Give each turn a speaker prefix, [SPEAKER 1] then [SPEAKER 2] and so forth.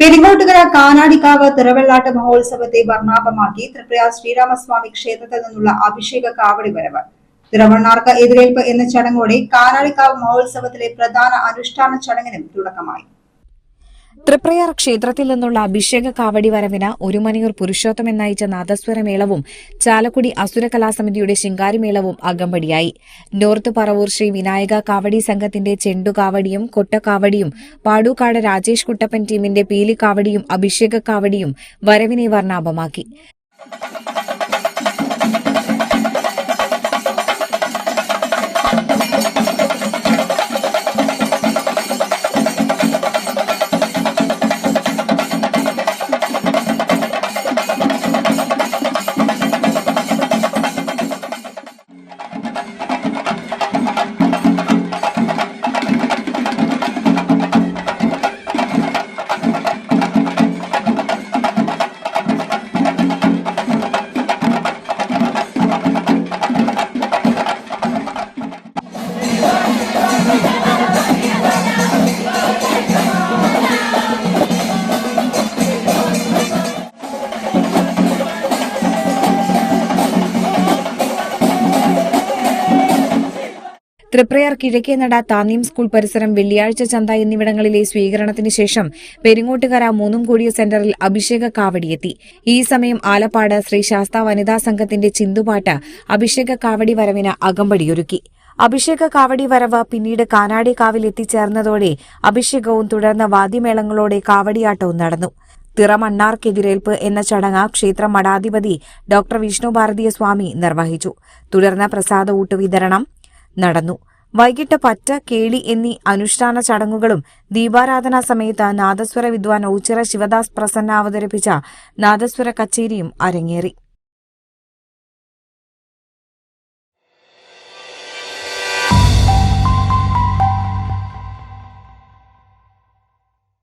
[SPEAKER 1] പെരിങ്ങോട്ടുകര കാനാടിക്കാവ് തിറവെള്ളാട്ട് മഹോത്സവത്തെ വർണ്ണാഭമാക്കി തൃപ്രയാർ ശ്രീരാമസ്വാമി ക്ഷേത്രത്തിൽ നിന്നുള്ള അഭിഷേക കാവടി വരവ്. തിറവണ്ണാർക്ക് എതിരേൽപ്പ് എന്ന ചടങ്ങോടെ കാനാടിക്കാവ് മഹോത്സവത്തിലെ പ്രധാന അനുഷ്ഠാന ചടങ്ങിനും തുടക്കമായി.
[SPEAKER 2] തൃപ്രയാർ ക്ഷേത്രത്തിൽ നിന്നുള്ള അഭിഷേക കാവടി വരവിന് ഒരുമണിയൂർ പുരുഷോത്തമൻ നയിച്ച നാദസ്വരമേളവും ചാലക്കുടി അസുര കലാസമിതിയുടെ ശിങ്കാരിമേളവും അകമ്പടിയായി. നോർത്ത് പറവൂർ ശ്രീ വിനായക കാവടി സംഘത്തിന്റെ ചെണ്ടുകാവടിയും കൊട്ടക്കാവടിയും പാടൂക്കാട് രാജേഷ് കുട്ടപ്പൻ ടീമിന്റെ പീലിക്കാവടിയും അഭിഷേക കാവടിയും വരവിനെ വർണ്ണാഭമാക്കി. തൃപ്രയാർ കിഴക്കേനട താന്നീം സ്കൂൾ പരിസരം വെള്ളിയാഴ്ച ചന്ത എന്നിവിടങ്ങളിലെ സ്വീകരണത്തിന് ശേഷം പെരിങ്ങോട്ടുകര മൂന്നുംകൂടിയ സെന്ററിൽ അഭിഷേക കാവടിയെത്തി. ഈ സമയം ആലപ്പാട് ശ്രീ ശാസ്ത വനിതാ സംഘത്തിന്റെ ചിന്തുപാട്ട് അഭിഷേക കാവടി വരവിന് അകമ്പടിയൊരുക്കി. അഭിഷേക കാവടി വരവ് പിന്നീട് കാനാടിക്കാവിൽ എത്തിച്ചേർന്നതോടെ അഭിഷേകവും തുടർന്ന് വാദ്യമേളങ്ങളോടെ കാവടിയാട്ടവും നടന്നു. തിറമണ്ണാർക്കെതിരേൽപ്പ് എന്ന ചടങ്ങ് ക്ഷേത്ര മഠാധിപതി ഡോക്ടർ വിഷ്ണു ഭാരതീയ സ്വാമി നിർവഹിച്ചു. തുടർന്ന് പ്രസാദ ഊട്ടുവിതരണം നടന്നു. വൈകിട്ട് പറ്റ്, കേളി എന്നീ അനുഷ്ഠാന ചടങ്ങുകളും ദീപാരാധനാ സമയത്ത് നാദസ്വര വിദ്വാൻ ഔച്ചിറ ശിവദാസ് പ്രസന്ന അവതരിപ്പിച്ച നാദസ്വര കച്ചേരിയും അരങ്ങേറി.